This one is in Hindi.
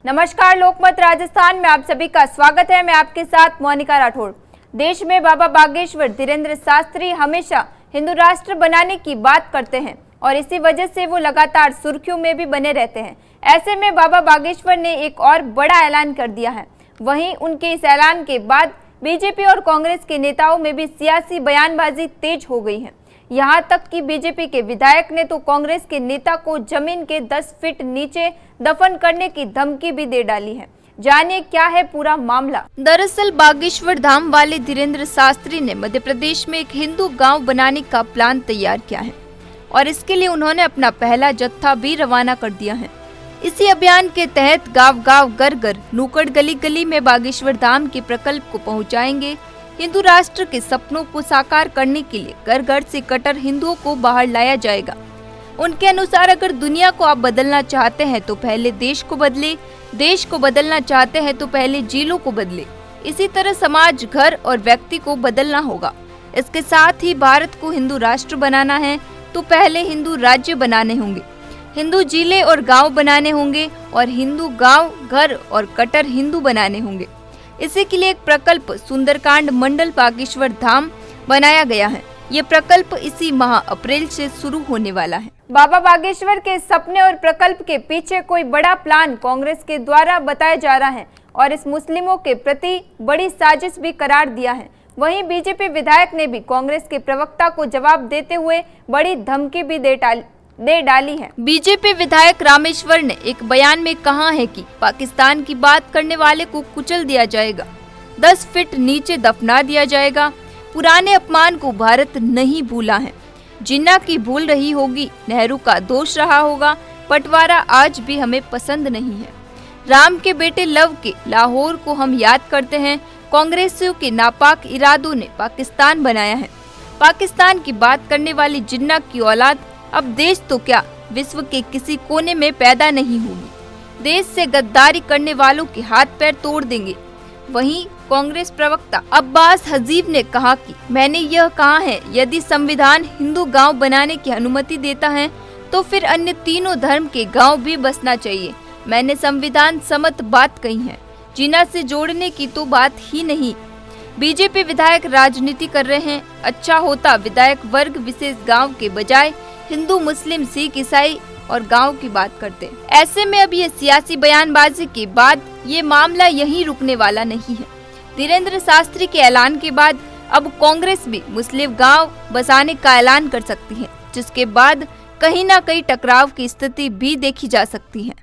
नमस्कार, लोकमत राजस्थान में आप सभी का स्वागत है। मैं आपके साथ मोनिका राठौड़। देश में बाबा बागेश्वर धीरेन्द्र शास्त्री हमेशा हिंदू राष्ट्र बनाने की बात करते हैं और इसी वजह से वो लगातार सुर्खियों में भी बने रहते हैं। ऐसे में बाबा बागेश्वर ने एक और बड़ा ऐलान कर दिया है। वहीं उनके इस ऐलान के बाद बीजेपी और कांग्रेस के नेताओं में भी सियासी बयानबाजी तेज हो गई है। यहाँ तक कि बीजेपी के विधायक ने तो कांग्रेस के नेता को जमीन के 10 फीट नीचे दफन करने की धमकी भी दे डाली है। जानिए क्या है पूरा मामला। दरअसल बागेश्वर धाम वाले धीरेन्द्र शास्त्री ने मध्य प्रदेश में एक हिंदू गांव बनाने का प्लान तैयार किया है और इसके लिए उन्होंने अपना पहला जत्था भी रवाना कर दिया है। इसी अभियान के तहत गांव-गांव, घर-घर, नुक्कड़, गली-गली में बागेश्वर धाम के प्रकल्प को पहुंचाएंगे। हिंदू राष्ट्र के सपनों को साकार करने के लिए घर-घर से कट्टर हिंदुओं को बाहर लाया जाएगा। उनके अनुसार अगर दुनिया को आप बदलना चाहते हैं तो पहले देश को बदले, देश को बदलना चाहते हैं तो पहले जिलों को बदले। इसी तरह समाज, घर और व्यक्ति को बदलना होगा। इसके साथ ही भारत को हिंदू राष्ट्र बनाना है तो पहले हिंदू राज्य बनाने होंगे, हिंदू जिले और गांव बनाने होंगे और हिंदू गांव, घर और कट्टर हिंदू बनाने होंगे। इसी के लिए एक प्रकल्प सुंदरकांड मंडल बागेश्वर धाम बनाया गया है। ये प्रकल्प इसी माह अप्रैल से शुरू होने वाला है। बाबा बागेश्वर के सपने और प्रकल्प के पीछे कोई बड़ा प्लान कांग्रेस के द्वारा बताया जा रहा है और इस मुस्लिमों के प्रति बड़ी साजिश भी करार दिया है। वहीं बीजेपी विधायक ने भी कांग्रेस के प्रवक्ता को जवाब देते हुए बड़ी धमकी भी दे डाली है। बीजेपी विधायक रामेश्वर ने एक बयान में कहा है कि पाकिस्तान की बात करने वाले को कुचल दिया जाएगा, 10 फीट नीचे दफना दिया जाएगा। पुराने अपमान को भारत नहीं भूला है। जिन्ना की भूल रही होगी, नेहरू का दोष रहा होगा, बंटवारा आज भी हमें पसंद नहीं है। राम के बेटे लव के लाहौर को हम याद करते हैं। कांग्रेसियों के नापाक इरादों ने पाकिस्तान बनाया है। पाकिस्तान की बात करने वाली जिन्ना की औलाद अब देश तो क्या विश्व के किसी कोने में पैदा नहीं होगी। देश से गद्दारी करने वालों के हाथ पैर तोड़ देंगे। वहीं कांग्रेस प्रवक्ता अब्बास हजीब ने कहा कि मैंने यह कहा है, यदि संविधान हिंदू गांव बनाने की अनुमति देता है तो फिर अन्य तीनों धर्म के गांव भी बसना चाहिए। मैंने संविधान सम्मत बात कही है, जिन्ना से जोड़ने की तो बात ही नहीं। बीजेपी विधायक राजनीति कर रहे हैं। अच्छा होता विधायक वर्ग विशेष गाँव के बजाय हिंदू, मुस्लिम, सिख, ईसाई और गांव की बात करते हैं। ऐसे में अब ये सियासी बयानबाजी के बाद ये मामला यहीं रुकने वाला नहीं है। धीरेन्द्र शास्त्री के ऐलान के बाद अब कांग्रेस भी मुस्लिम गांव बसाने का ऐलान कर सकती है, जिसके बाद कहीं ना कहीं टकराव की स्थिति भी देखी जा सकती है।